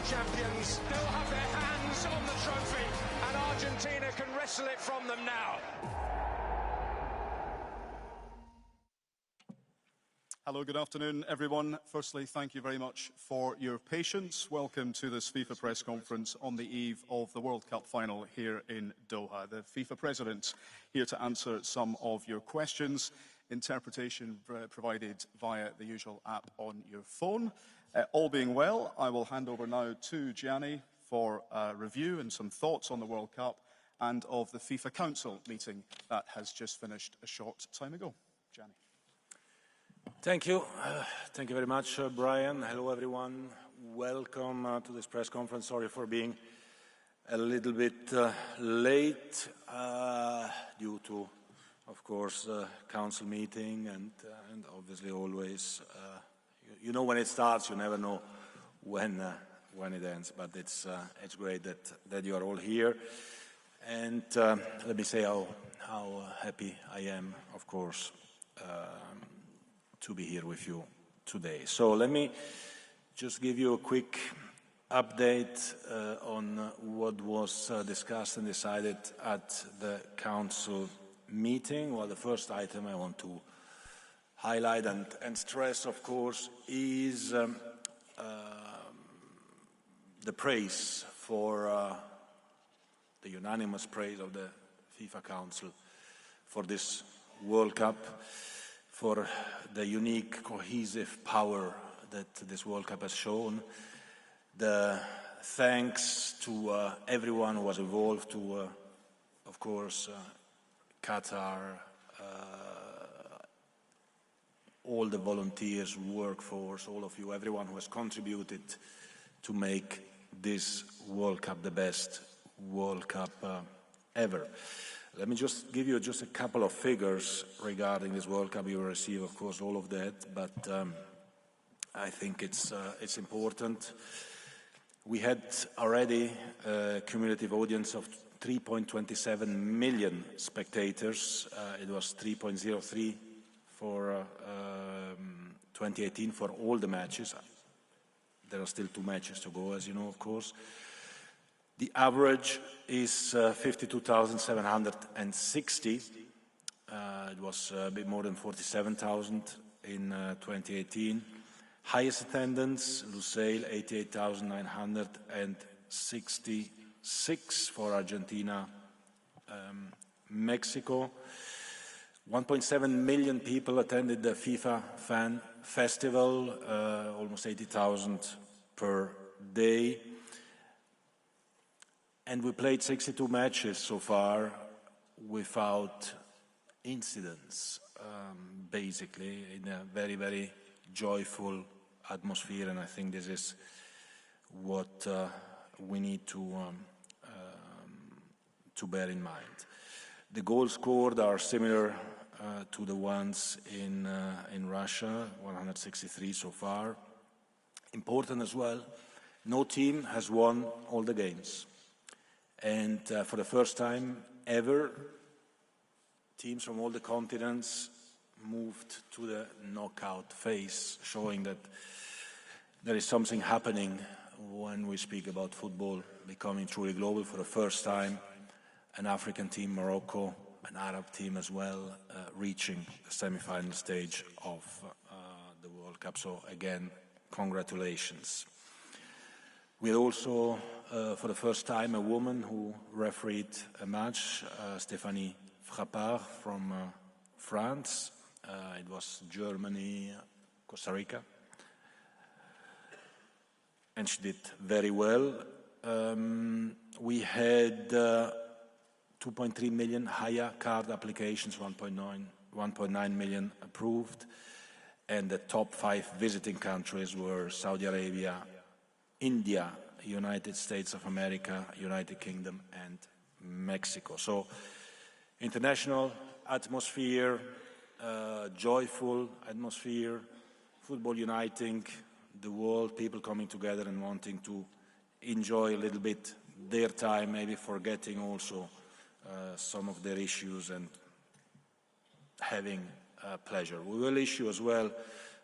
world champions. They'll have their hands on the trophy, and Argentina can wrestle it from them now. Hello, good afternoon, everyone. Firstly, thank you very much for your patience. Welcome to this FIFA press conference on the eve of the World Cup final here in Doha. The FIFA president here to answer some of your questions. Interpretation provided via the usual app on your phone. All being well, I will hand over now to Gianni for a review and some thoughts on the World Cup and of the FIFA Council meeting that has just finished a short time ago. Gianni. Thank you. Thank you very much, Brian. Hello, everyone. Welcome to this press conference. Sorry for being a little bit late due to, of course, council meeting and obviously always, you know when it starts, you never know when it ends. But it's great that you are all here. And let me say how happy I am, of course, to be here with you today. So let me just give you a quick update on what was discussed and decided at the Council meeting. Well, the first item I want to highlight and stress, of course, is the praise for the unanimous praise of the FIFA Council for this World Cup, for the unique cohesive power that this World Cup has shown. The thanks to everyone who was involved, to, of course, Qatar, all the volunteers, workforce, all of you, everyone who has contributed to make this World Cup the best World Cup ever. Let me just give you just a couple of figures regarding this World Cup. You will receive, of course, all of that, but I think it's important. We had already a cumulative audience of 3.27 million spectators. It was 3.03 for 2018 for all the matches. There are still 2 matches to go, as you know, of course. The average is 52,760. It was a bit more than 47,000 in 2018. Highest attendance, Lusail, 88,966 for Argentina, Mexico. 1.7 million people attended the FIFA Fan Festival, almost 80,000 per day. And we played 62 matches so far without incidents, basically, in a very, very joyful atmosphere, and I think this is what we need to bear in mind. The goals scored are similar to the ones in Russia, 163 so far. Important as well, no team has won all the games. And for the first time ever, teams from all the continents moved to the knockout phase, showing that there is something happening when we speak about football becoming truly global. For the first time, an African team, Morocco, an Arab team as well, reaching the semi-final stage of the World Cup. So again, congratulations. We had also, for the first time, a woman who refereed a match, Stéphanie Frappard from France. It was Germany, Costa Rica. And she did very well. We had 2.3 million Haya card applications, 1.9 million approved. And the top 5 visiting countries were Saudi Arabia, India, United States of America, United Kingdom, and Mexico. So, international atmosphere, joyful atmosphere, football uniting the world, people coming together and wanting to enjoy a little bit their time, maybe forgetting also some of their issues and having pleasure. We will issue as well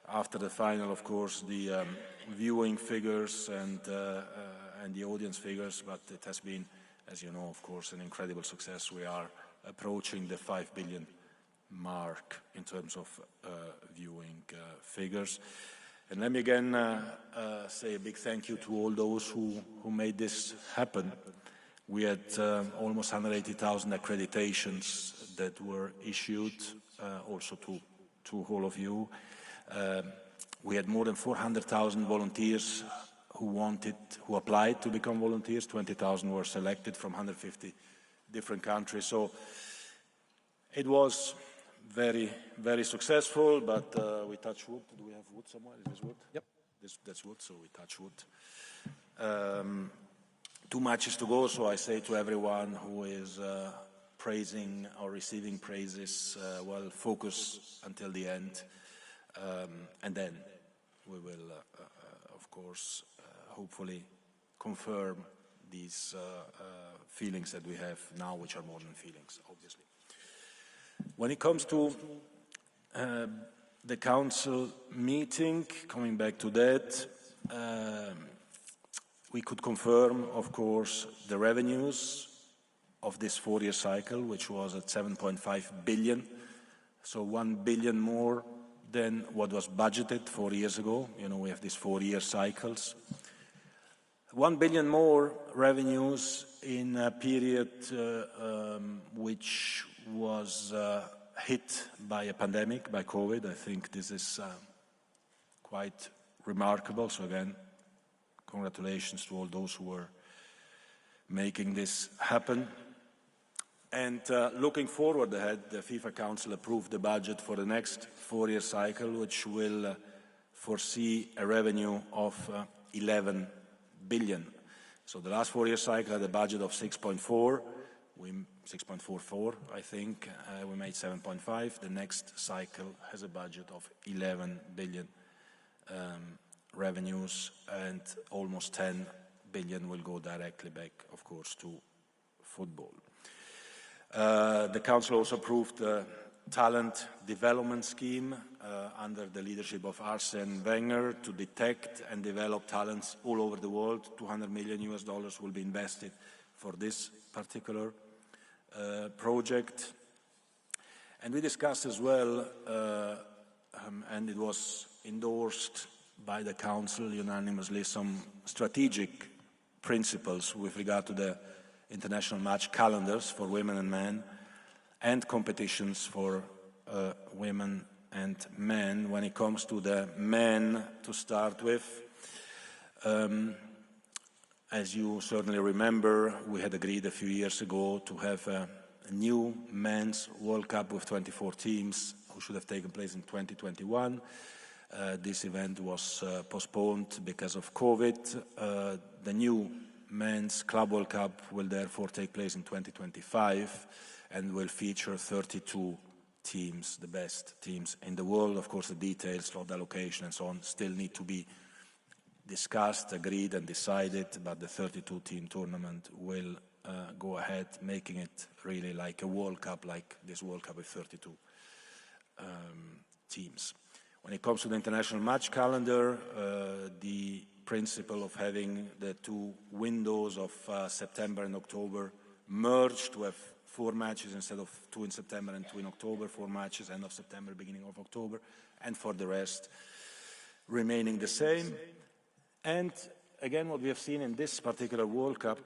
after the final, of course, the viewing figures and the audience figures, but it has been, as you know, of course, an incredible success. We are approaching the 5 billion mark in terms of viewing figures. And let me again say a big thank you to all those who made this happen. We had almost 180,000 accreditations that were issued, also to all of you. We had more than 400,000 volunteers who applied to become volunteers. 20,000 were selected from 150 different countries. So it was very, very successful, but we touch wood. Do we have wood somewhere? Is this wood? Yep. That's wood, so we touch wood. 2 matches to go, so I say to everyone who is praising or receiving praises, well, focus until the end, and then we will, of course, hopefully confirm these feelings that we have now, which are more than feelings, obviously. When it comes to the Council meeting, coming back to that, we could confirm, of course, the revenues of this 4-year cycle, which was at 7.5 billion, so 1 billion more than what was budgeted 4 years ago. You know, we have these 4-year cycles. 1 billion more revenues in a period which was hit by a pandemic, by COVID. I think this is quite remarkable. So again, congratulations to all those who were making this happen. And looking forward ahead, the FIFA Council approved the budget for the next 4-year cycle, which will foresee a revenue of 11 billion. So the last 4-year cycle had a budget of 6.4. 6.44, I think. We made 7.5. The next cycle has a budget of 11 billion revenues, and almost 10 billion will go directly back, of course, to football. The Council also approved the talent development scheme under the leadership of Arsene Wenger to detect and develop talents all over the world. $200 million will be invested for this particular project. And we discussed as well, and it was endorsed by the Council unanimously, some strategic principles with regard to the international match calendars for women and men, and competitions for women and men. When it comes to the men, to start with, as you certainly remember, we had agreed a few years ago to have a new men's World Cup with 24 teams, who should have taken place in 2021. This event was postponed because of COVID. The new men's Club World Cup will therefore take place in 2025 and will feature 32 teams, the best teams in the world. Of course, the details, slot allocation and so on still need to be discussed, agreed and decided, but the 32-team tournament will go ahead, making it really like a World Cup, like this World Cup with 32 teams. When it comes to the international match calendar, the principle of having the 2 windows of September and October merged to have 4 matches instead of 2 in September and 2 in October, 4 matches end of September, beginning of October, and for the rest remaining the same. And again, what we have seen in this particular World Cup,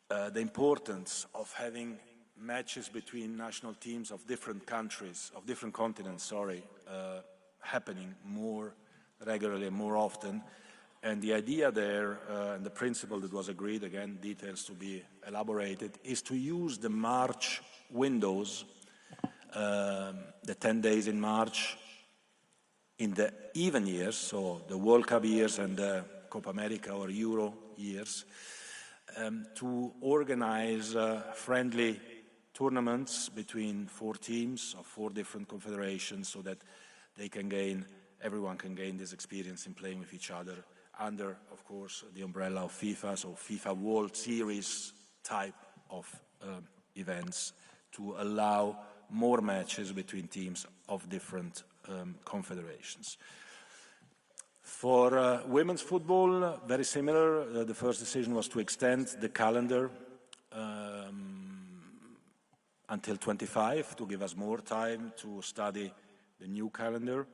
the importance of having matches between national teams of different countries, of different continents, happening more regularly and more often. And the idea there, and the principle that was agreed, again, details to be elaborated, is to use the March windows, the 10 days in March, in the even years, so the World Cup years and the Copa America or Euro years, to organize friendly tournaments between 4 teams of 4 different confederations, so that everyone can gain this experience in playing with each other under, of course, the umbrella of FIFA, so FIFA World Series type of events, to allow more matches between teams of different confederations. For women's football, very similar. The first decision was to extend the calendar until 25 to give us more time to study the new calendar,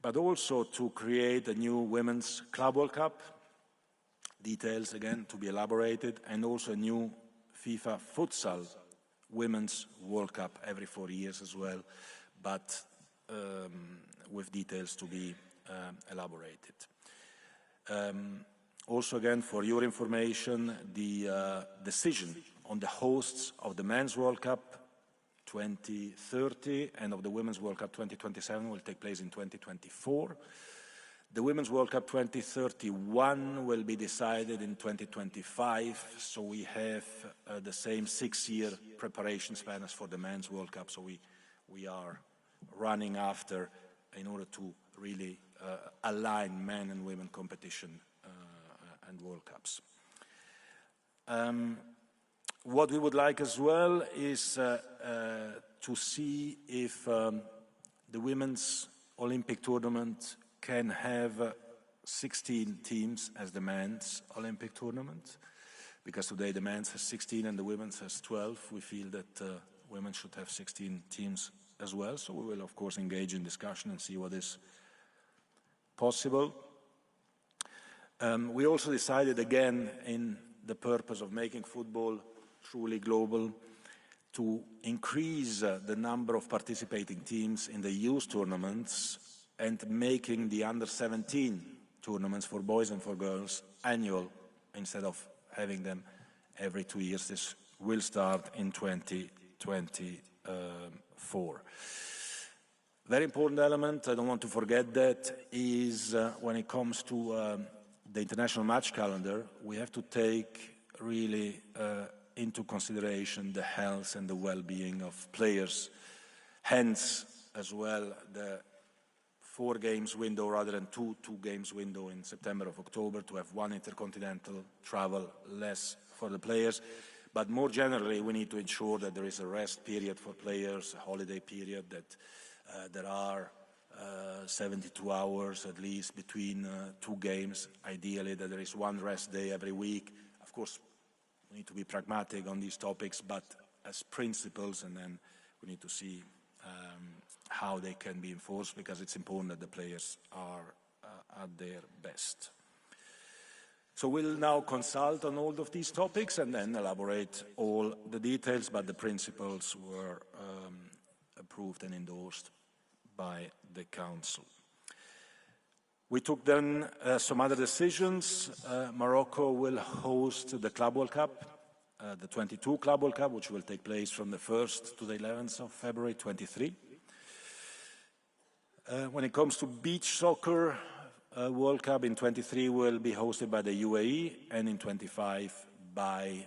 but also to create a new Women's Club World Cup, details again to be elaborated, and also a new FIFA Futsal Women's World Cup every 4 years as well, but with details to be elaborated. Also again, for your information, the decision on the hosts of the Men's World Cup 2030 and of the Women's World Cup 2027 will take place in 2024. The Women's World Cup 2031 will be decided in 2025, so we have the same 6-year preparation span as for the Men's World Cup, so we are running after in order to really align men and women competition and World Cups. What we would like as well is to see if the Women's Olympic Tournament can have 16 teams as the Men's Olympic Tournament, because today the men's has 16 and the women's has 12. We feel that women should have 16 teams as well, so we will of course engage in discussion and see what is possible. We also decided again, in the purpose of making football truly global, to increase the number of participating teams in the youth tournaments and making the under-17 tournaments for boys and for girls annual instead of having them every 2 years. This will start in 2024. Very important element, I don't want to forget that, is when it comes to the international match calendar, we have to take really into consideration the health and the well-being of players. Hence, as well, the 4 games window rather than two games window in September or October, to have 1 intercontinental travel less for the players. But more generally, we need to ensure that there is a rest period for players, a holiday period, that there are 72 hours at least between 2 games, ideally that there is 1 rest day every week. Of course, we need to be pragmatic on these topics, but as principles, and then we need to see how they can be enforced, because it's important that the players are at their best. So we'll now consult on all of these topics and then elaborate all the details, but the principles were approved and endorsed by the Council. We took then some other decisions. Morocco will host the Club World Cup, the 22 Club World Cup, which will take place from the 1st to the 11th of February 23. When it comes to beach soccer, World Cup in 23 will be hosted by the UAE, and in 25 by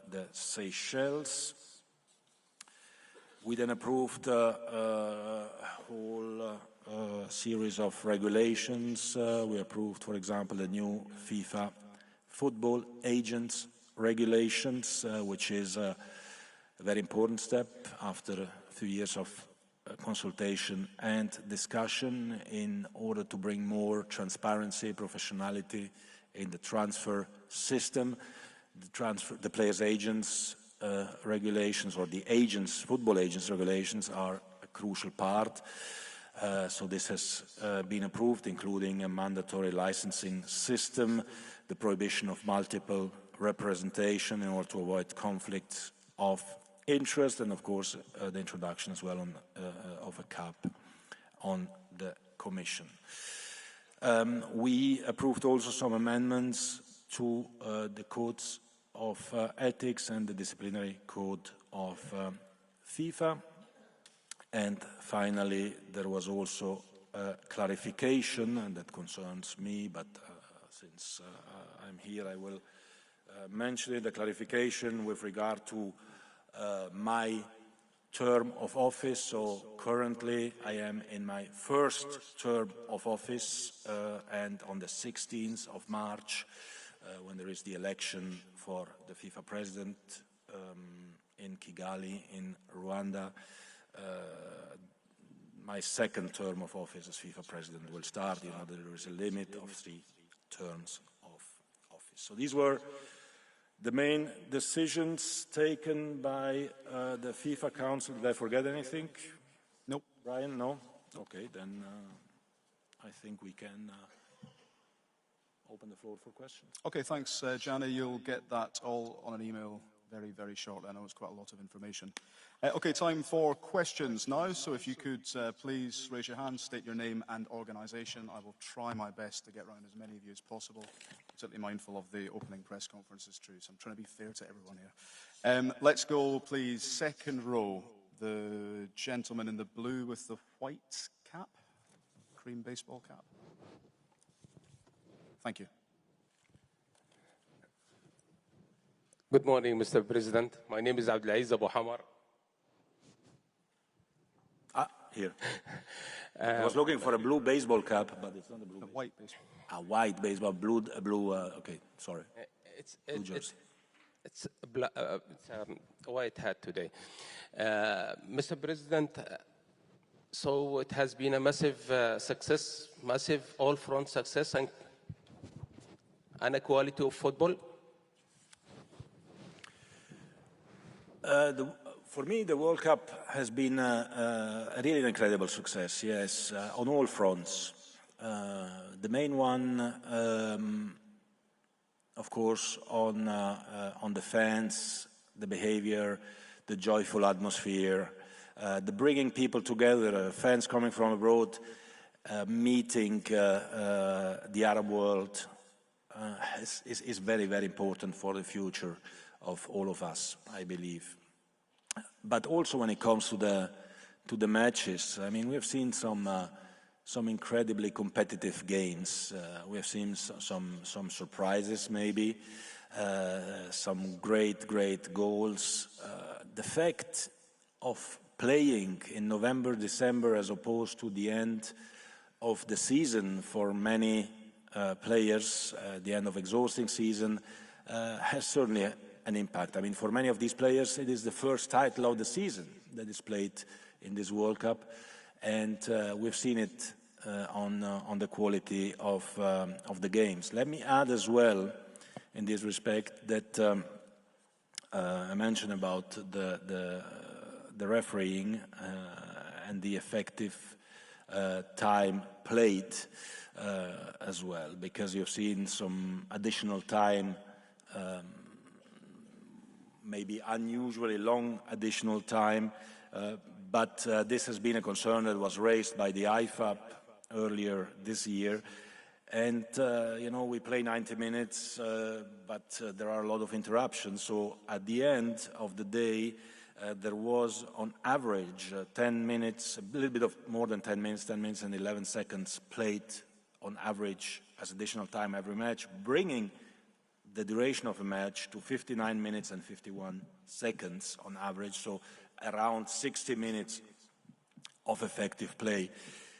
the Seychelles. We then approved a whole series of regulations. We approved, for example, the new FIFA football agents regulations, which is a very important step after a few years of consultation and discussion in order to bring more transparency, professionality in the transfer system. The players' agents regulations, or the agents, football agents regulations, are a crucial part. So this has been approved, including a mandatory licensing system, the prohibition of multiple representation in order to avoid conflicts of interest, and of course the introduction as well of a cap on the Commission. We approved also some amendments to the codes of ethics and the disciplinary code of FIFA. And finally, there was also a clarification, and that concerns me, but since I'm here, I will mention it, the clarification with regard to my term of office. So currently I am in my first term of office, and on the 16th of March, when there is the election for the FIFA president in Kigali, in Rwanda, my second term of office as FIFA president will start. You know, there is a limit of 3 terms of office. So these were the main decisions taken by the FIFA Council. Did I forget anything? Nope. Brian, no? Okay, then I think we can open the floor for questions. Okay, thanks, Gianni. You'll get that all on an email very, very shortly. I know it's quite a lot of information. Okay, time for questions now. So if you could please raise your hand, state your name and organisation. I will try my best to get around as many of you as possible. I'm certainly mindful of the opening press conferences too, so I'm trying to be fair to everyone here. Let's go, please, second row. The gentleman in the blue with the white cap, cream baseball cap. Thank you. Good morning, Mr. President. My name is Abdulaziz Abu Hamar. Here. I was looking for a blue baseball cap, but it's not a blue. A white baseball. A white baseball, blue. Okay, sorry. It's a white hat today. Mr. President, so it has been a massive success, massive all-front success and a quality of football. For me, the World Cup has been a really incredible success, yes, on all fronts. The main one, of course, on the fans, the behavior, the joyful atmosphere, the bringing people together, fans coming from abroad, meeting the Arab world, is very, very important for the future of all of us, I believe. But also when it comes to the matches, I mean, we've seen some incredibly competitive games. We have seen some surprises, maybe, some great goals. The fact of playing in November, December, as opposed to the end of the season for many players, the end of exhausting season, has certainly an impact. I mean, for many of these players, it is the first title of the season that is played in this World Cup, and we've seen it on the quality of the games. Let me add as well, in this respect, that I mentioned about the refereeing and the effective time played as well, because you've seen some additional time. Maybe unusually long additional time, but this has been a concern that was raised by the IFAB earlier this year. And, you know, we play 90 minutes, but there are a lot of interruptions. So at the end of the day, there was on average 10 minutes, a little bit of more than 10 minutes and 11 seconds played on average as additional time every match, bringing the duration of a match to 59 minutes and 51 seconds on average, so around 60 minutes of effective play,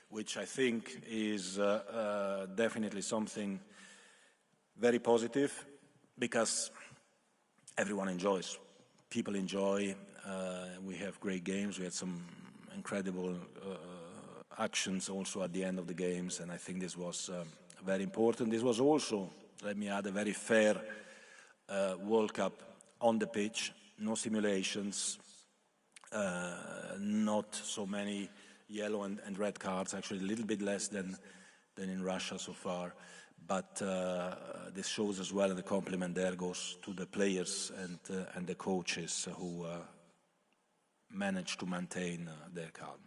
which I think is definitely something very positive, because everyone enjoys. People enjoy. We have great games. We had some incredible actions also at the end of the games, and I think this was very important. This was also, let me add, a very fair World Cup on the pitch, no simulations, not so many yellow and red cards, actually a little bit less than in Russia so far. But this shows as well, and the compliment there goes to the players and the coaches who managed to maintain their calm.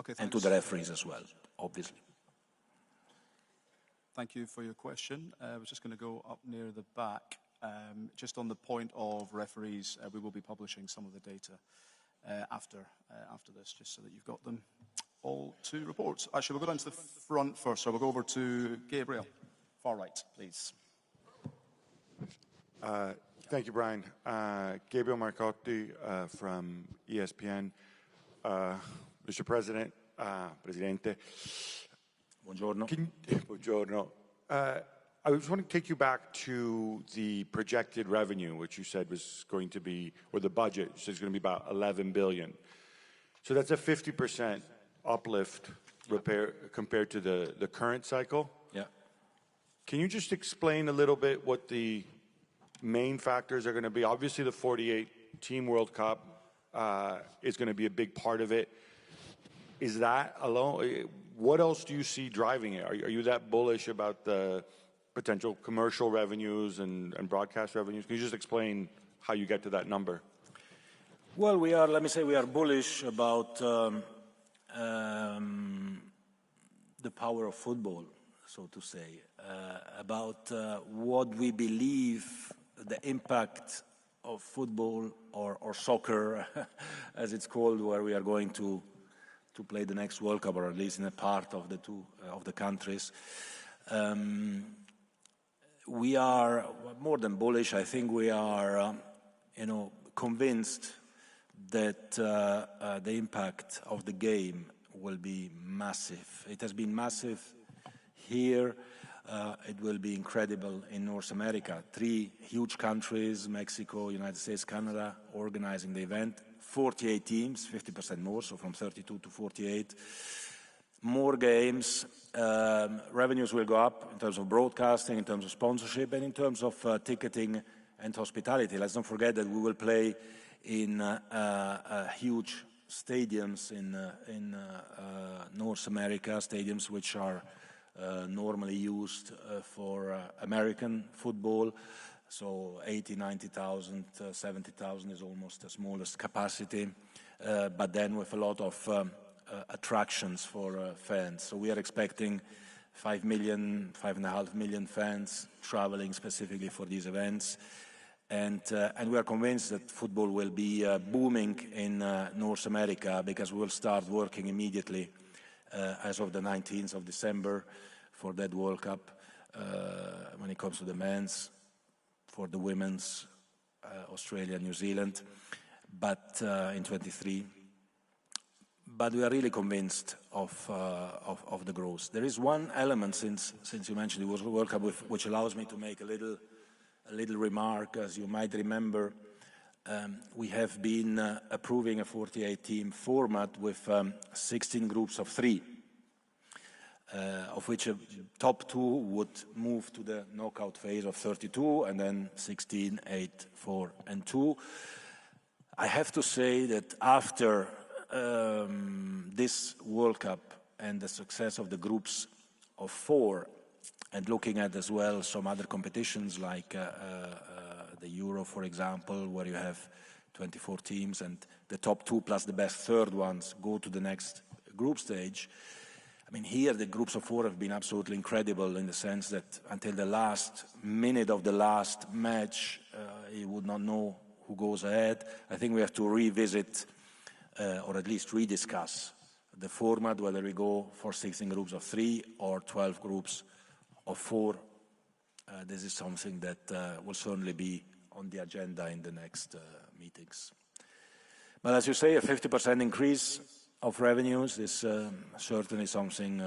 Okay, thanks. And to the referees as well, obviously. Thank you for your question. I was just going to go up near the back. Just on the point of referees, we will be publishing some of the data after this, just so that you've got them all to reports. Actually, we'll go down to the front first. So we'll go over to Gabriel. Far right, please. Thank you, Brian. Gabriel Marcotti from ESPN. Mr. President, Presidente. Buongiorno. Buongiorno. I just want to take you back to the projected revenue, which you said was going to be, or the budget, you said it's going to be about 11 billion. So that's a 50% uplift compared to the current cycle. Yeah. Can you just explain a little bit what the main factors are going to be? Obviously, the 48-team World Cup is going to be a big part of it. Is that alone? What else do you see driving it? Are you that bullish about the potential commercial revenues and broadcast revenues? Can you just explain how you get to that number? Well, let me say we are bullish about the power of football, so to say, about what we believe the impact of football or soccer, as it's called, where we are going to play the next World Cup, or at least in a part of the countries. We are more than bullish. I think we are, convinced that the impact of the game will be massive. It has been massive here. It will be incredible in North America. 3 huge countries, Mexico, United States, Canada, organizing the event. 48 teams, 50% more, so from 32 to 48. More games. Revenues will go up in terms of broadcasting, in terms of sponsorship, and in terms of ticketing and hospitality. Let's not forget that we will play in huge stadiums in North America, stadiums which are normally used for American football. So 80, 90,000, 70,000 is almost the smallest capacity, but then with a lot of attractions for fans. So we are expecting 5 million, 5.5 million fans traveling specifically for these events. And we are convinced that football will be booming in North America, because we will start working immediately as of the 19th of December for that World Cup when it comes to the men's, for the women's, Australia, New Zealand, but in 23. But we are really convinced of the growth. There is one element, since you mentioned it was World Cup, which allows me to make a little remark. As you might remember, we have been approving a 48-team format with 16 groups of 3, of which a top 2 would move to the knockout phase of 32, and then 16, 8, 4, and 2. I have to say that after this World Cup and the success of the groups of 4, and looking at as well some other competitions like the Euro, for example, where you have 24 teams and the top 2 plus the best third ones go to the next group stage. I mean, here the groups of 4 have been absolutely incredible, in the sense that until the last minute of the last match, you would not know who goes ahead. I think we have to revisit or at least rediscuss the format, whether we go for 16 groups of 3 or 12 groups of 4. This is something that will certainly be on the agenda in the next meetings. But as you say, a 50% increase of revenues is certainly something,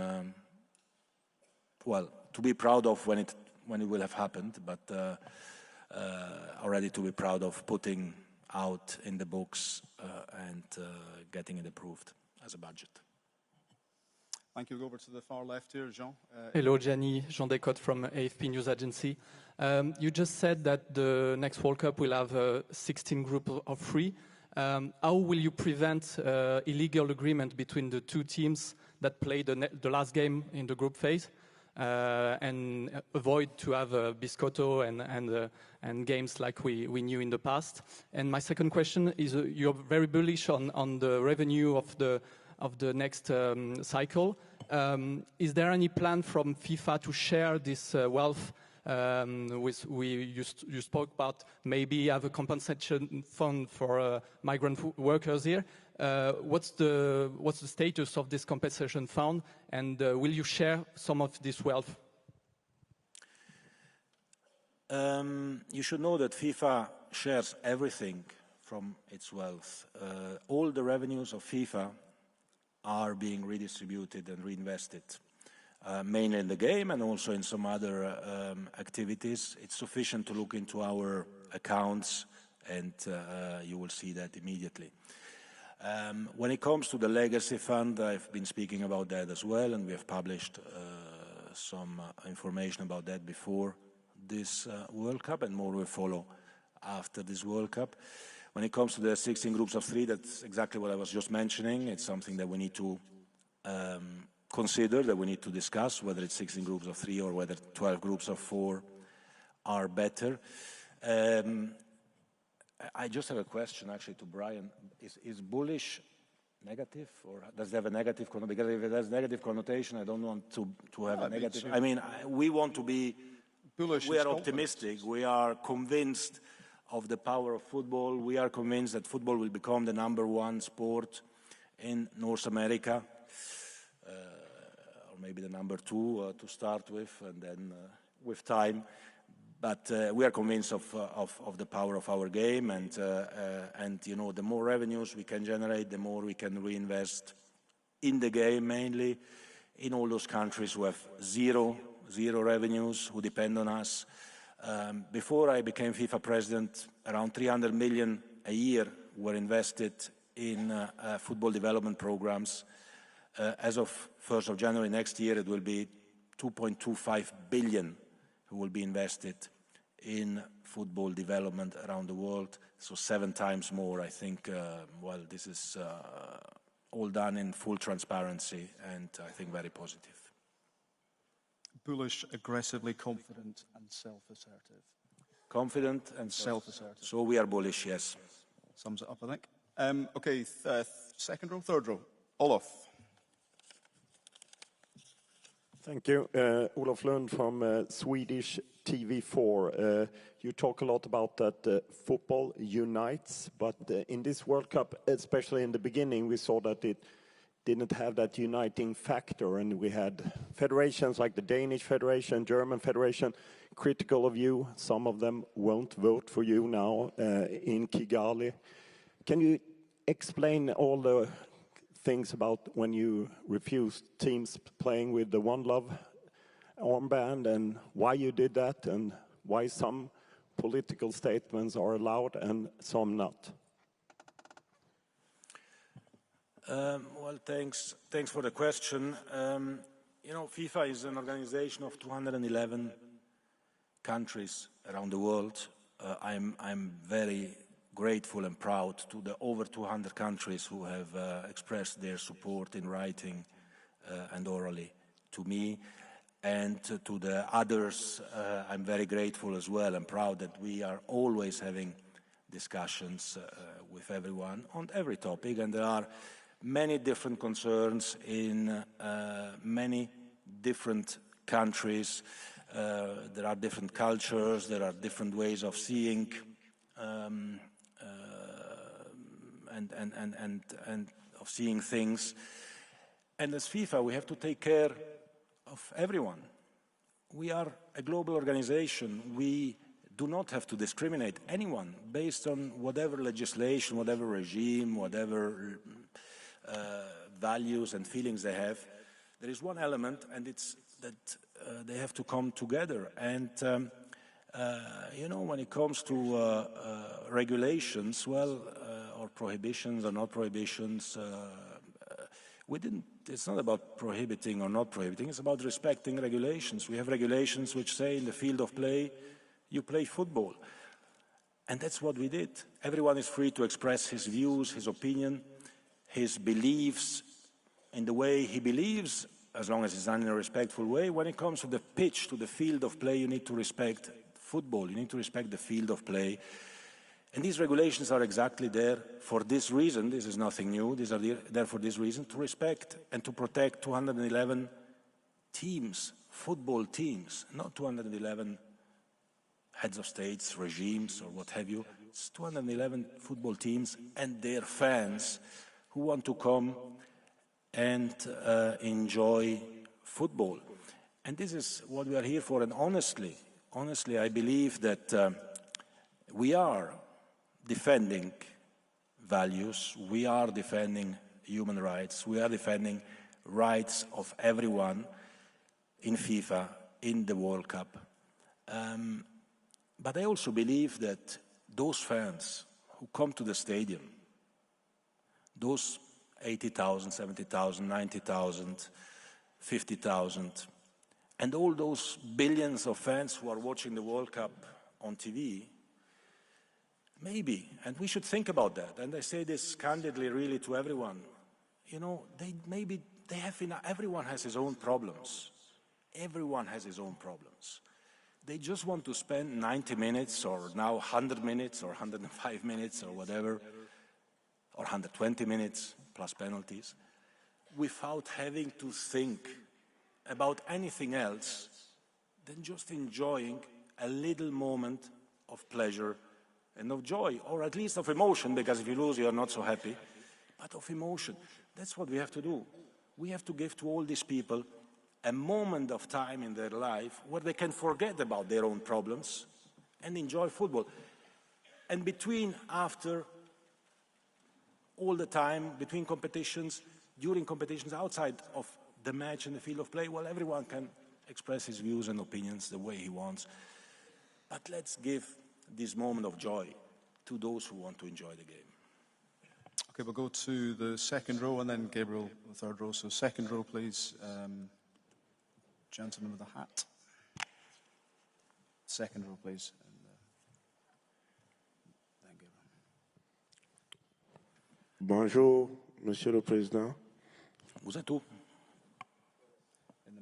well, to be proud of when it will have happened, but already to be proud of putting out in the books and getting it approved as a budget. Thank you. We'll go over to the far left here, Jean. Hello, Gianni. Jean Descotes from AFP News Agency. You just said that the next World Cup will have 16 groups of 3. How will you prevent illegal agreement between the 2 teams that play the last game in the group phase and avoid to have biscotto and games like we knew in the past? And my second question is, you're very bullish on the revenue of the next cycle. Is there any plan from FIFA to share this wealth? You spoke about maybe have a compensation fund for migrant workers here. What's the status of this compensation fund, and will you share some of this wealth? You should know that FIFA shares everything from its wealth. All the revenues of FIFA are being redistributed and reinvested, mainly in the game and also in some other activities. It's sufficient to look into our accounts, and you will see that immediately. When it comes to the legacy fund, I've been speaking about that as well, and we have published some information about that before this World Cup, and more will follow after this World Cup. When it comes to the 16 groups of 3, that's exactly what I was just mentioning. It's something that we need to consider, that we need to discuss, whether it's 16 groups of 3 or whether 12 groups of 4 are better. I just have a question actually to Brian. Is bullish negative, or does it have a negative connotation? Because if it has negative connotation, I don't want to have a negative. I mean, we want to be bullish. We are optimistic. We are convinced of the power of football. We are convinced that football will become the #1 sport in North America, or maybe the #2 to start with, and then with time. But we are convinced of the power of our game, and you know, the more revenues we can generate, the more we can reinvest in the game, mainly in all those countries who have zero revenues, who depend on us. Before I became FIFA president, around 300 million a year were invested in football development programs. As of 1st of January next year, it will be 2.25 billion who will be invested in football development around the world. So 7 times more, I think. Well, this is all done in full transparency, and I think very positive. Bullish, aggressively confident, and self-assertive. Confident and self-assertive. So we are bullish, yes. Sums it up, I think. Okay, second row, third row. Olof. Thank you. Olof Lund from Swedish TV4. You talk a lot about that football unites, but in this World Cup, especially in the beginning, we saw that it didn't have that uniting factor, and we had federations like the Danish Federation, German Federation, critical of you. Some of them won't vote for you now in Kigali. Can you explain all the things about when you refused teams playing with the One Love armband, and why you did that, and why some political statements are allowed and some not? Well, thanks for the question. You know, FIFA is an organization of 211 countries around the world. I'm very grateful and proud to the over 200 countries who have expressed their support in writing and orally to me. And to the others, I'm very grateful as well and proud that we are always having discussions with everyone on every topic, and there are many different concerns in many different countries. There are different cultures, there are different ways of seeing and of seeing things. And as FIFA, we have to take care of everyone. We are a global organization. We do not have to discriminate anyone based on whatever legislation, whatever regime, whatever values and feelings they have. There is one element, and it's that they have to come together. And you know, when it comes to regulations, well, or prohibitions or not prohibitions, it's not about prohibiting or not prohibiting, it's about respecting regulations. We have regulations which say in the field of play, you play football. And that's what we did. Everyone is free to express his views, his opinion, his beliefs in the way he believes, as long as it's done in a respectful way. When it comes to the pitch, to the field of play, you need to respect football. You need to respect the field of play. And these regulations are exactly there for this reason. This is nothing new. These are there for this reason, to respect and to protect 211 teams, football teams, not 211 heads of states, regimes, or what have you. It's 211 football teams and their fans who want to come and enjoy football. And this is what we are here for. And honestly, I believe that we are defending values, we are defending human rights, we are defending rights of everyone in FIFA, in the World Cup. But I also believe that those fans who come to the stadium, Those 80,000, 70,000, 90,000, 50,000, and all those billions of fans who are watching the World Cup on TV, maybe, and we should think about that, and I say this candidly really to everyone, you know, everyone has his own problems. Everyone has his own problems. They just want to spend 90 minutes or now 100 minutes or 105 minutes or whatever, or 120 minutes plus penalties, without having to think about anything else than just enjoying a little moment of pleasure and of joy, or at least of emotion, because if you lose, you are not so happy, but of emotion. That's what we have to do. We have to give to all these people a moment of time in their life where they can forget about their own problems and enjoy football. And after, all the time, between competitions, during competitions, outside of the match and the field of play, well, everyone can express his views and opinions the way he wants. But let's give this moment of joy to those who want to enjoy the game. Okay, we'll go to the second row and then Gabriel, the third row. So second row, please. Gentleman with the hat. Second row, please. And, then Gabriel. Bonjour, Monsieur le Président. Vous êtes où?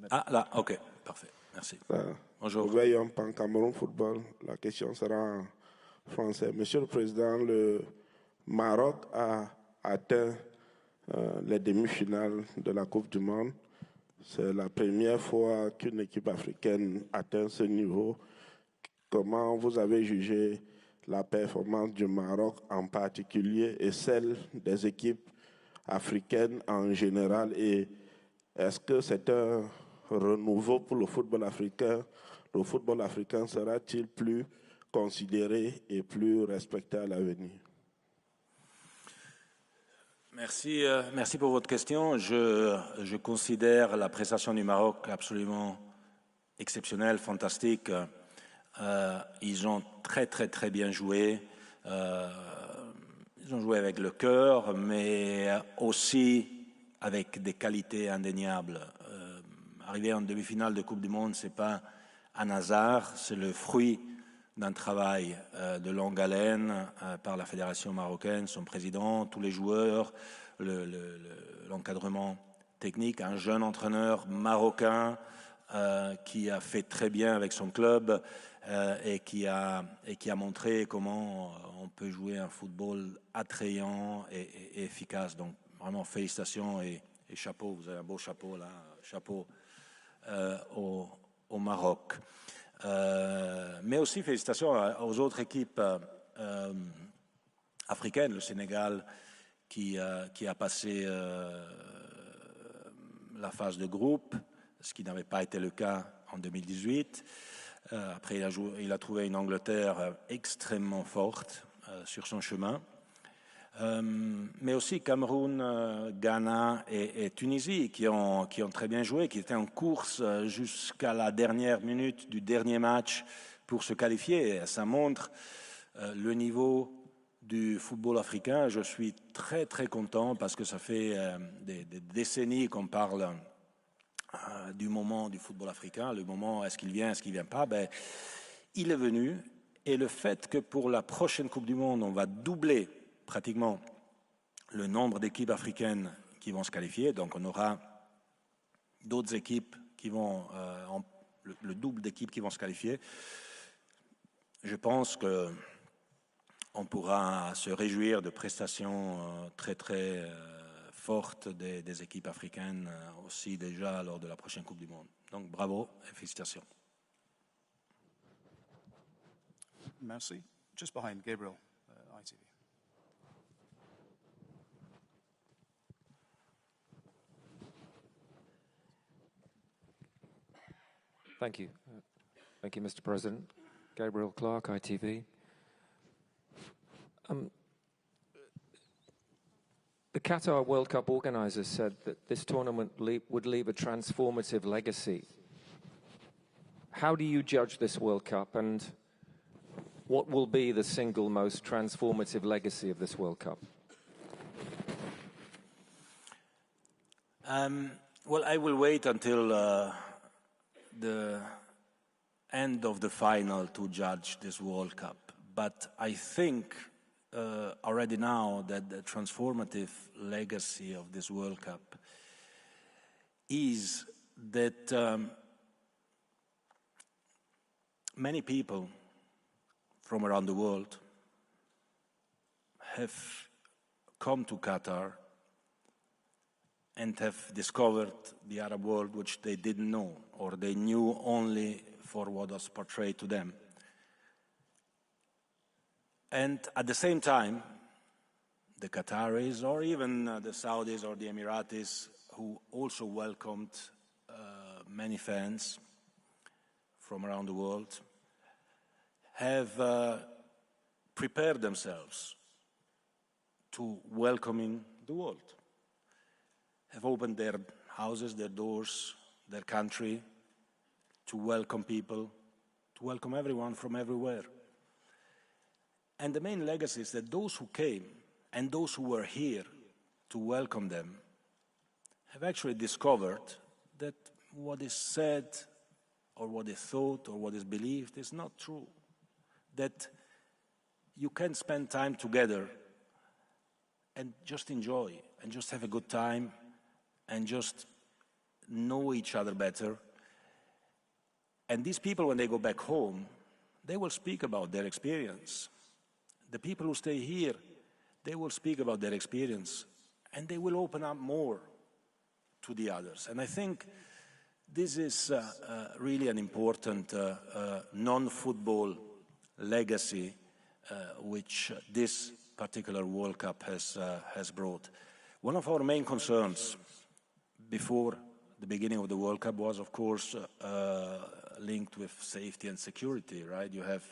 Ah, là, ok, parfait, merci. Bonjour. Nous veillons en Cameroun Football. La question sera en français. Monsieur le Président, le Maroc a atteint les demi-finales de la Coupe du Monde. C'est la première fois qu'une équipe africaine atteint ce niveau. Comment vous avez jugé la performance du Maroc en particulier et celle des équipes africaines en général? Et est-ce que c'est un renouveau pour le football africain? Le football africain sera-t-il plus considéré et plus respecté à l'avenir? Merci, merci pour votre question. Je considère la prestation du Maroc absolument exceptionnelle, fantastique. Ils ont très bien joué. Ils ont joué avec le cœur, mais aussi avec des qualités indéniables. Arriver en demi-finale de Coupe du Monde, c'est pas un hasard, c'est le fruit d'un travail de longue haleine par la fédération marocaine, son président, tous les joueurs, l'encadrement technique, un jeune entraîneur marocain qui a fait très bien avec son club et qui a montré comment on peut jouer un football attrayant et efficace. Donc vraiment félicitations et chapeau, vous avez un beau chapeau là, chapeau au Maroc. Mais aussi félicitations aux autres équipes africaines, le Sénégal qui a passé la phase de groupe, ce qui n'avait pas été le cas en 2018. Après, il a trouvé une Angleterre extrêmement forte sur son chemin. Mais aussi Cameroun, Ghana et Tunisie qui ont très bien joué, qui étaient en course jusqu'à la dernière minute du dernier match pour se qualifier. Et ça montre le niveau du football africain. Je suis très content parce que ça fait des décennies qu'on parle du moment du football africain, le moment est-ce qu'il vient, est-ce qu'il ne vient pas. Ben, il est venu et le fait que pour la prochaine Coupe du Monde, on va doubler pratiquement le nombre d'équipes africaines qui vont se qualifier. Donc on aura d'autres équipes qui vont, le double d'équipes qui vont se qualifier. Je pense qu'on pourra se réjouir de prestations très fortes des équipes africaines aussi déjà lors de la prochaine Coupe du Monde. Donc bravo et félicitations. Merci. Just behind Gabriel, ITV. Thank you. Thank you, Mr. President. Gabriel Clark, ITV. The Qatar World Cup organisers said that this tournament would leave a transformative legacy. How do you judge this World Cup, and what will be the single most transformative legacy of this World Cup? Well, I will wait until the end of the final to judge this World Cup. But I think already now that the transformative legacy of this World Cup is that many people from around the world have come to Qatar and have discovered the Arab world which they didn't know, or they knew only for what was portrayed to them. And at the same time, the Qataris, or even the Saudis or the Emiratis, who also welcomed many fans from around the world, have prepared themselves to welcoming the world, have opened their houses, their doors, their country to welcome people, to welcome everyone from everywhere. And the main legacy is that those who came and those who were here to welcome them have actually discovered that what is said or what is thought or what is believed is not true. That you can spend time together and just enjoy and just have a good time and just know each other better. And these people, when they go back home, they will speak about their experience. The people who stay here, they will speak about their experience and they will open up more to the others. And I think this is really an important non-football legacy which this particular World Cup has brought. One of our main concerns before the beginning of the World Cup was, of course, linked with safety and security, right? You have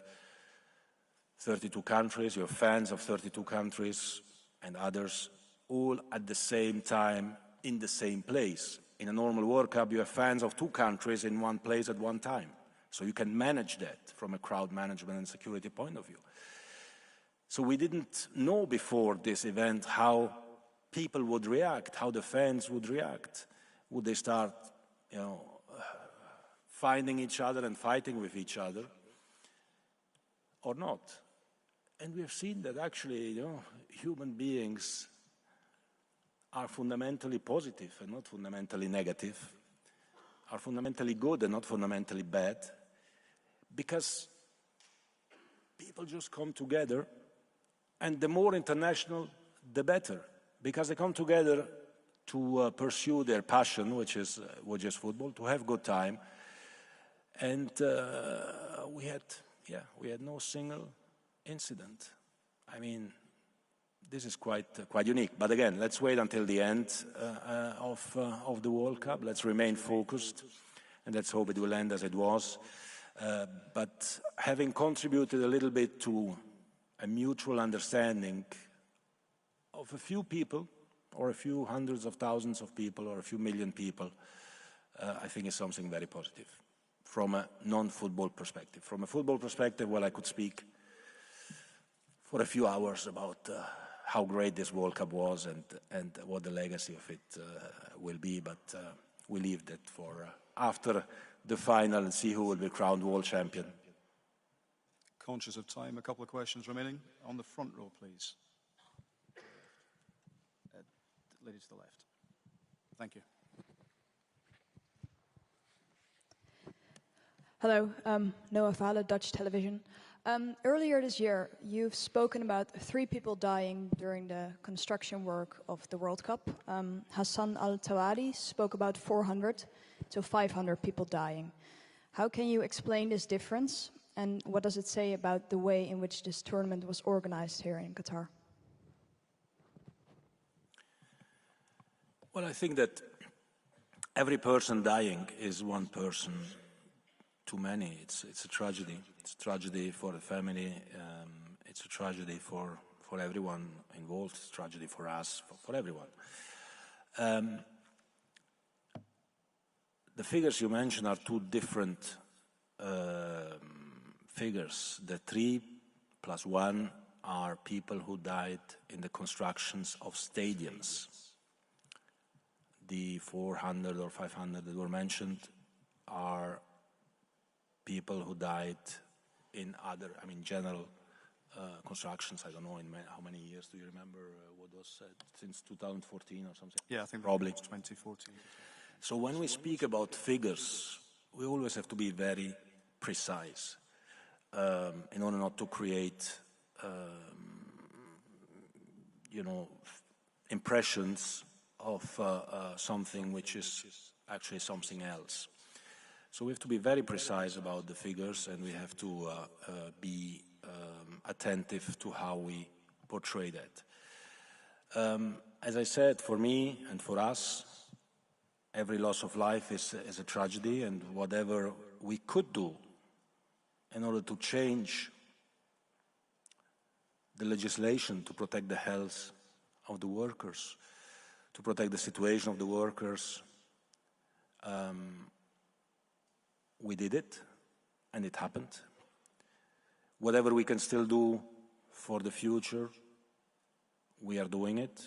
32 countries, you have fans of 32 countries and others, all at the same time in the same place. In a normal World Cup, you have fans of 2 countries in one place at one time. So you can manage that from a crowd management and security point of view. So we didn't know before this event how people would react, how the fans would react. Would they start, finding each other and fighting with each other or not? And we have seen that actually, human beings are fundamentally positive and not fundamentally negative, are fundamentally good and not fundamentally bad, because people just come together, and the more international, the better, because they come together to pursue their passion, which is football, to have good time. And we had no single incident. I mean, this is quite unique. But again, let's wait until the end of the World Cup. Let's remain focused, and let's hope it will end as it was. But having contributed a little bit to a mutual understanding of a few people, or a few hundreds of thousands of people, or a few million people, I think is something very positive from a non-football perspective. From a football perspective, well, I could speak for a few hours about how great this World Cup was and what the legacy of it will be, but we leave that for after the final and see who will be crowned world champion. Conscious of time, a couple of questions remaining. On the front row, please. Lady to the left. Thank you. Hello, Noah Fale, Dutch television. Earlier this year, you've spoken about 3 people dying during the construction work of the World Cup. Hassan Al-Tawadi spoke about 400 to 500 people dying. How can you explain this difference, and what does it say about the way in which this tournament was organized here in Qatar? Well, I think that every person dying is one person too many. It's a tragedy. It's a tragedy for the family. It's a tragedy for everyone involved. It's a tragedy for us, for everyone. The figures you mentioned are 2 different figures. The 3 plus 1 are people who died in the constructions of stadiums. the 400 or 500 that were mentioned are people who died in other, I mean, general constructions. I don't know how many years. Do you remember what was said? Since 2014 or something? Yeah, I think probably 2014. So when we speak about figures, we always have to be very precise in order not to create, impressions of something which is actually something else. So we have to be very precise about the figures, and we have to be attentive to how we portray that. As I said, for me and for us, every loss of life is a tragedy, and whatever we could do in order to change the legislation to protect the health of the workers, to protect the situation of the workers, we did it, and it happened. Whatever we can still do for the future, we are doing it.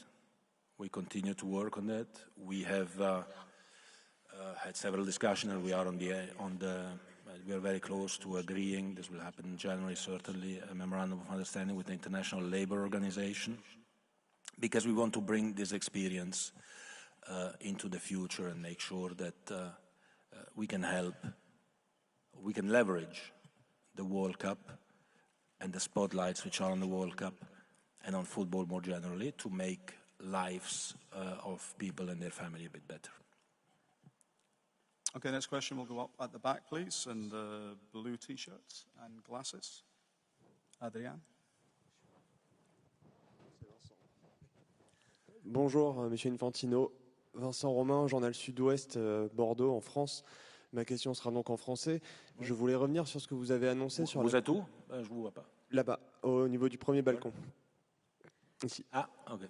We continue to work on that. We have had several discussions, and we are we are very close to agreeing. This will happen in January, certainly, a memorandum of understanding with the International Labour Organization, because we want to bring this experience into the future and make sure that we can leverage the World Cup and the spotlights which are on the World Cup and on football more generally to make lives of people and their family a bit better. Okay, next question will go up at the back, please, and blue T-shirts and glasses. Adrien. Bonjour, Monsieur Infantino. Vincent Romain, Journal Sud-Ouest, Bordeaux, en France. Ma question sera donc en français. Oui. Je voulais revenir sur ce que vous avez annoncé sur... Vous êtes où? Je ne vous vois pas. Là-bas, au niveau du premier balcon. Ici. Ah, ok.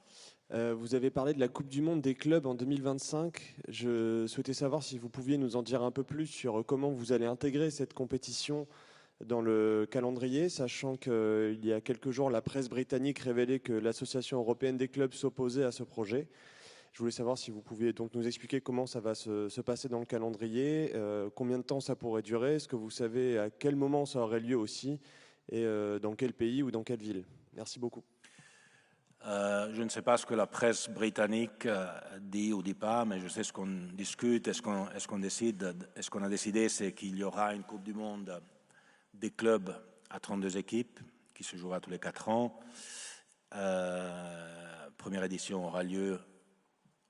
Vous avez parlé de la Coupe du Monde des clubs en 2025. Je souhaitais savoir si vous pouviez nous en dire un peu plus sur comment vous allez intégrer cette compétition dans le calendrier, sachant qu'il y a quelques jours, la presse britannique révélait que l'Association européenne des clubs s'opposait à ce projet. Je voulais savoir si vous pouviez donc nous expliquer comment ça va se passer dans le calendrier, combien de temps ça pourrait durer, est-ce que vous savez à quel moment ça aurait lieu aussi, et dans quel pays ou dans quelle ville. Merci beaucoup. Je ne sais pas ce que la presse britannique dit ou dit pas, mais je sais ce qu'on discute et ce qu'on décide. Et ce qu'on a décidé, c'est qu'il y aura une Coupe du Monde des clubs à 32 équipes qui se jouera tous les 4 ans. Première édition aura lieu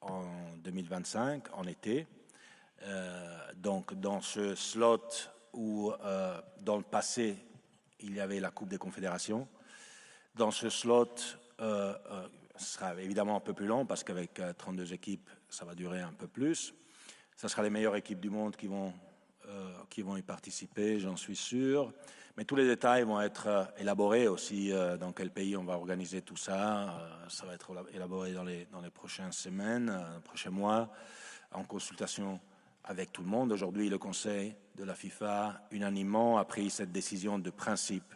en 2025, en été. Donc dans ce slot où dans le passé il y avait la Coupe des Confédérations, dans ce slot ce sera évidemment un peu plus long parce qu'avec 32 équipes ça va durer un peu plus. Ce sera les meilleures équipes du monde qui vont y participer, j'en suis sûr. Mais tous les détails vont être élaborés aussi, dans quel pays on va organiser tout ça. Ça va être élaboré dans les prochaines semaines, prochains mois, en consultation avec tout le monde. Aujourd'hui, le Conseil de la FIFA, unanimement, a pris cette décision de principe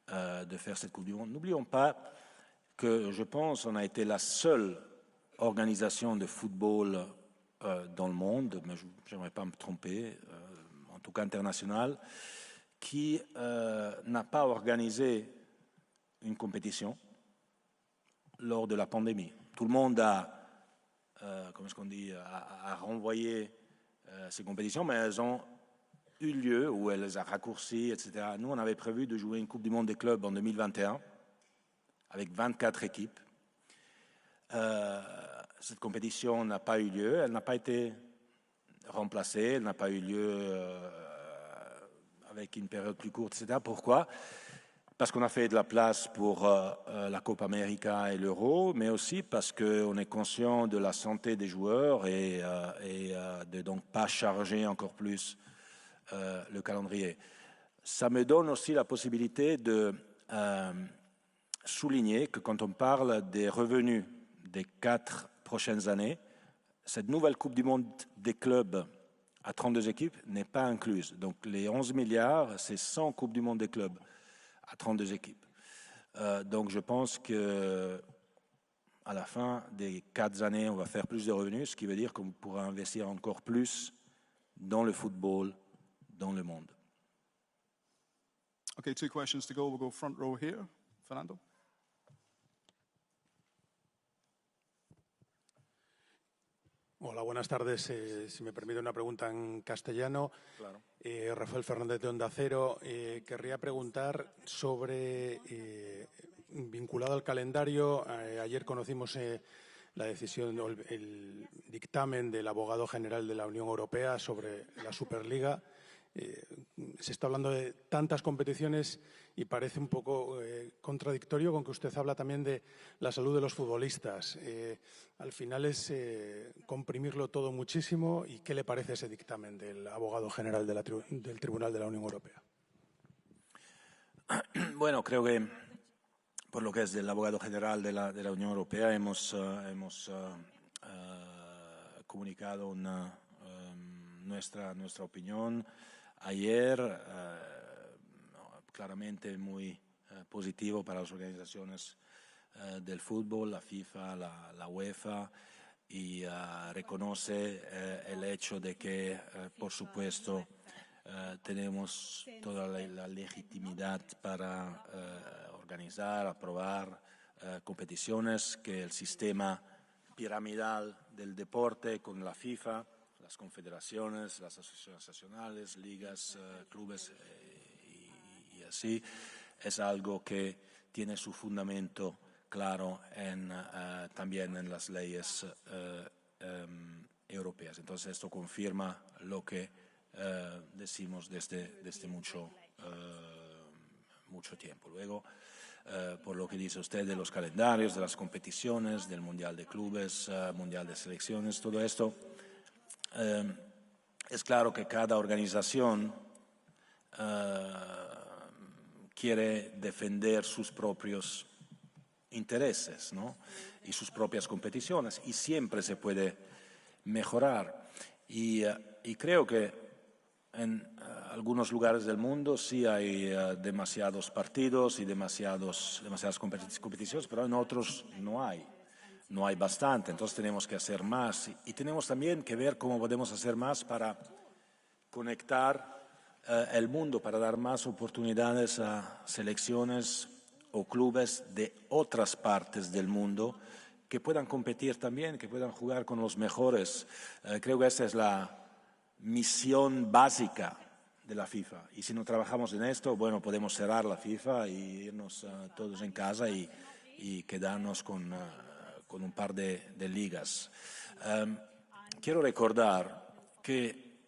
de faire cette Coupe du Monde. N'oublions pas que, je pense, on a été la seule organisation de football dans le monde, mais je n'aimerais pas me tromper, en tout cas international, qui n'a pas organisé une compétition lors de la pandémie. Tout le monde a renvoyé ces compétitions, mais elles ont eu lieu ou elles les a raccourcies, etc. Nous, on avait prévu de jouer une Coupe du Monde des clubs en 2021 avec 24 équipes. Cette compétition n'a pas eu lieu, elle n'a pas été remplacée, elle n'a pas eu lieu avec une période plus courte, etc. Pourquoi? Parce qu'on a fait de la place pour la Copa América et l'Euro, mais aussi parce qu'on est conscient de la santé des joueurs et de donc pas charger encore plus le calendrier. Ça me donne aussi la possibilité de souligner que quand on parle des revenus des 4 prochaines années, cette nouvelle Coupe du Monde des clubs à 32 équipes n'est pas incluse. Donc les 11 milliards, c'est 100 Coupes du Monde des clubs à 32 équipes. Donc je pense que à la fin des 4 années, on va faire plus de revenus, ce qui veut dire qu'on pourra investir encore plus dans le football dans le monde. Okay, 2 questions to go. We'll go front row here. Fernando. Hola, buenas tardes. Si me permite una pregunta en castellano. Claro. Rafael Fernández de Onda Cero. Querría preguntar sobre, vinculado al calendario, ayer conocimos la decisión, el dictamen del abogado general de la Unión Europea sobre la Superliga. Se está hablando de tantas competiciones y parece un poco contradictorio con que usted habla también de la salud de los futbolistas. Al final es comprimirlo todo muchísimo. ¿Y qué le parece ese dictamen del abogado general del Tribunal de la Unión Europea? Bueno, creo que por lo que es del abogado general de la Unión Europea hemos comunicado nuestra opinión. Ayer, claramente muy positivo para las organizaciones del fútbol, la FIFA, la UEFA, y reconoce el hecho de que, por supuesto, tenemos toda la legitimidad para organizar, aprobar competiciones, que el sistema piramidal del deporte con la FIFA, las confederaciones, las asociaciones nacionales, ligas, clubes y así, es algo que tiene su fundamento claro también en las leyes europeas. Entonces esto confirma lo que decimos desde mucho tiempo. Luego, por lo que dice usted de los calendarios, de las competiciones, del Mundial de Clubes, Mundial de Selecciones, todo esto, es claro que cada organización quiere defender sus propios intereses, ¿no? Y sus propias competiciones, y siempre se puede mejorar. Y creo que en algunos lugares del mundo sí hay demasiados partidos y demasiadas competiciones, pero en otros no hay bastante. Entonces tenemos que hacer más y tenemos también que ver cómo podemos hacer más para conectar el mundo, para dar más oportunidades a selecciones o clubes de otras partes del mundo que puedan competir también, que puedan jugar con los mejores. Creo que esa es la misión básica de la FIFA. Y si no trabajamos en esto, bueno, podemos cerrar la FIFA y irnos todos en casa y quedarnos con un par de ligas. Quiero recordar que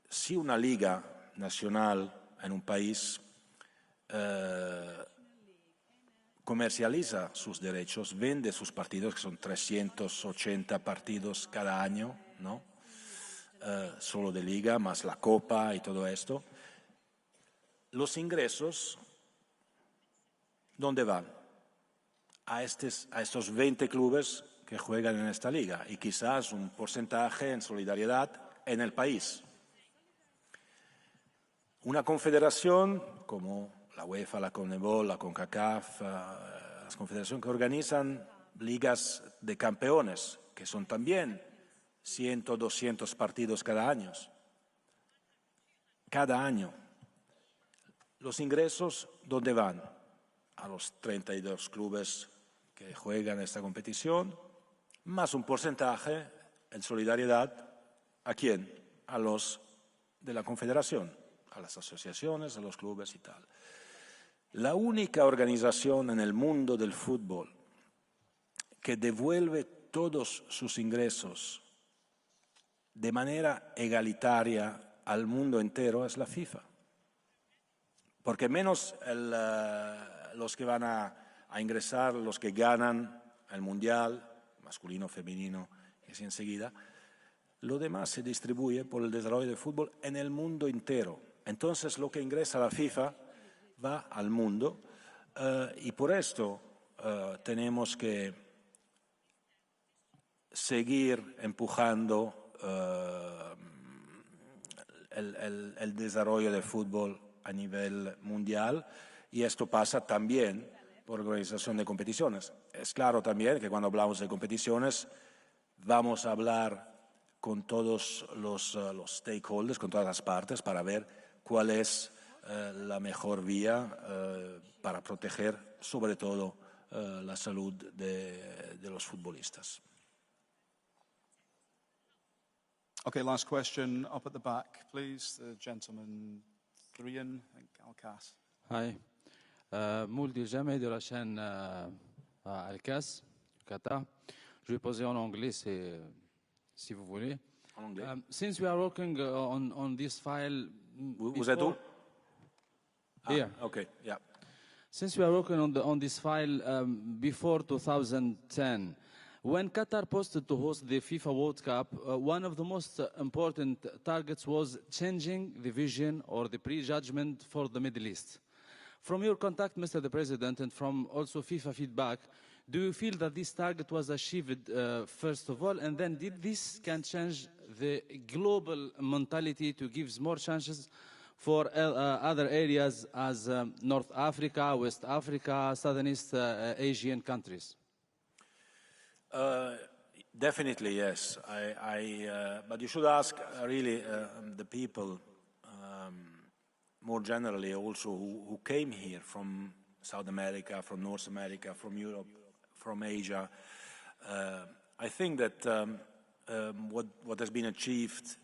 si una liga nacional en un país comercializa sus derechos, vende sus partidos, que son 380 partidos cada año, ¿no? Solo de liga, más la copa y todo esto. Los ingresos, ¿dónde van? A estos 20 clubes que juegan en esta liga y quizás un porcentaje en solidaridad en el país. Una confederación como la UEFA, la CONMEBOL, la CONCACAF, las confederaciones que organizan ligas de campeones, que son también 100, 200 partidos cada año. Cada año. Los ingresos, ¿dónde van? A los 32 clubes que juegan esta competición, más un porcentaje en solidaridad. ¿A quién? A los de la confederación, a las asociaciones, a los clubes y tal. La única organización en el mundo del fútbol que devuelve todos sus ingresos de manera egalitaria al mundo entero es la FIFA. Porque menos los que van a ingresar, los que ganan el Mundial, masculino, femenino, y así enseguida, lo demás se distribuye por el desarrollo del fútbol en el mundo entero. Entonces lo que ingresa a la FIFA va al mundo y por esto tenemos que seguir empujando el desarrollo del fútbol a nivel mundial, y esto pasa también por organización de competiciones. Es claro también que cuando hablamos de competiciones vamos a hablar con todos los stakeholders, con todas las partes, para ver cuál es la mejor vía para proteger sobre todo la salud de los futbolistas. Okay, last question up at the back, please. The gentleman, Rian, I think Alcas. Hi. Mouldi Jamais de la chaîne Alcas, Qatar. Je vais poser en anglais si vous voulez. En anglais. Since we are working on this file... Vous êtes où? Here. Okay, yeah. Since we are working on this file before 2010, when Qatar posted to host the FIFA World Cup, one of the most important targets was changing the vision or the prejudgment for the Middle East. From your contact, Mr. the President, and from also FIFA feedback, do you feel that this target was achieved, first of all, and then did this can change the global mentality to give more chances for other areas as North Africa, West Africa, Southeast Asian countries? Definitely, yes. But you should ask really the people more generally also who came here from South America, from North America, from Europe, from Asia. I think that what has been achieved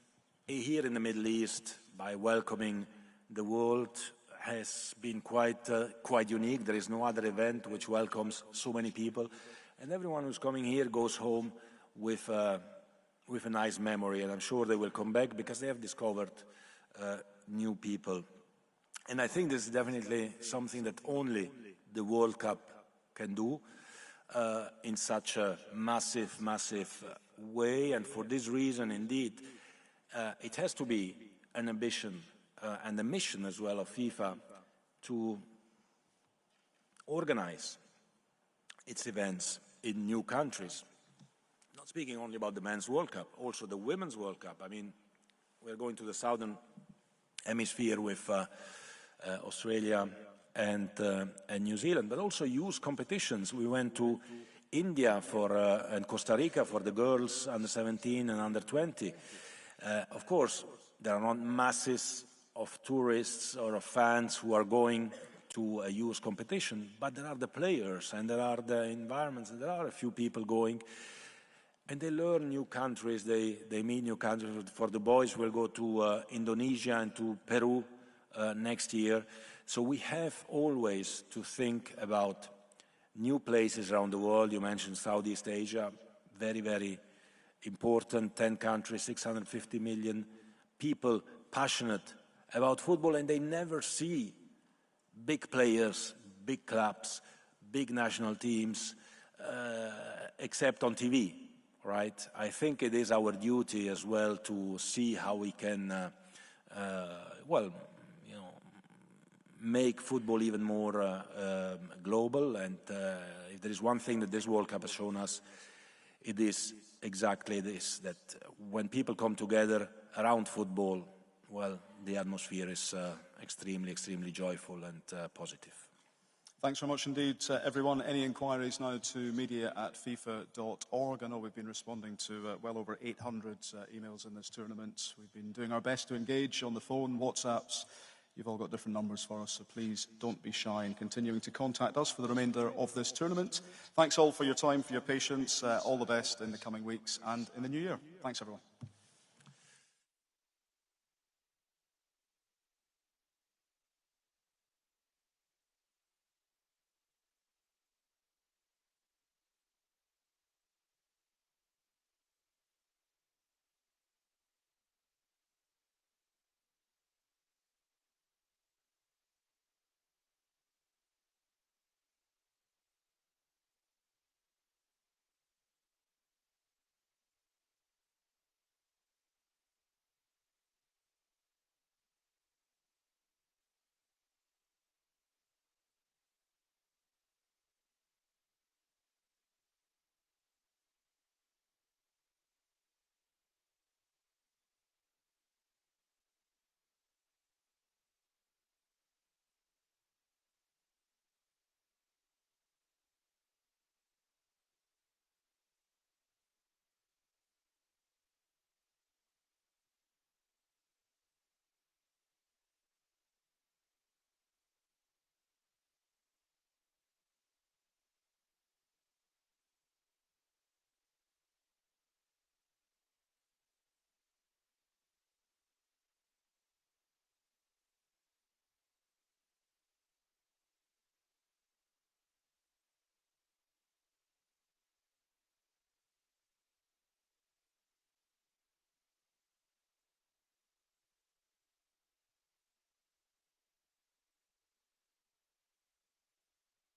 here in the Middle East by welcoming the world has been quite unique. There is no other event which welcomes so many people. And everyone who's coming here goes home with a nice memory, and I'm sure they will come back because they have discovered new people. And I think this is definitely something that only the World Cup can do in such a massive way. And for this reason, indeed, it has to be an ambition and a mission as well of FIFA to organize its events in new countries. Not speaking only about the Men's World Cup, also the Women's World Cup. I mean, we're going to the Southern Hemisphere with Australia and New Zealand, but also youth competitions. We went to India and Costa Rica for the girls under 17 and under 20. Of course, there are not masses of tourists or of fans who are going to a youth competition, but there are the players and there are the environments and there are a few people going and they learn new countries, they meet new countries. For the boys, we'll go to Indonesia and to Peru next year. So we have always to think about new places around the world. You mentioned Southeast Asia, very, very important, 10 countries, 650 million people passionate about football, and they never see big players, big clubs, big national teams, except on TV, right? I think it is our duty as well to see how we can, make football even more global. And if there is one thing that this World Cup has shown us, it is exactly this, that when people come together around football, well, the atmosphere is extremely, extremely joyful and positive. Thanks very much indeed, everyone. Any inquiries now to media@fifa.org. I know we've been responding to well over 800 emails in this tournament. We've been doing our best to engage on the phone, WhatsApps. You've all got different numbers for us, so please don't be shy in continuing to contact us for the remainder of this tournament. Thanks all for your time, for your patience. All the best in the coming weeks and in the new year. Thanks, everyone.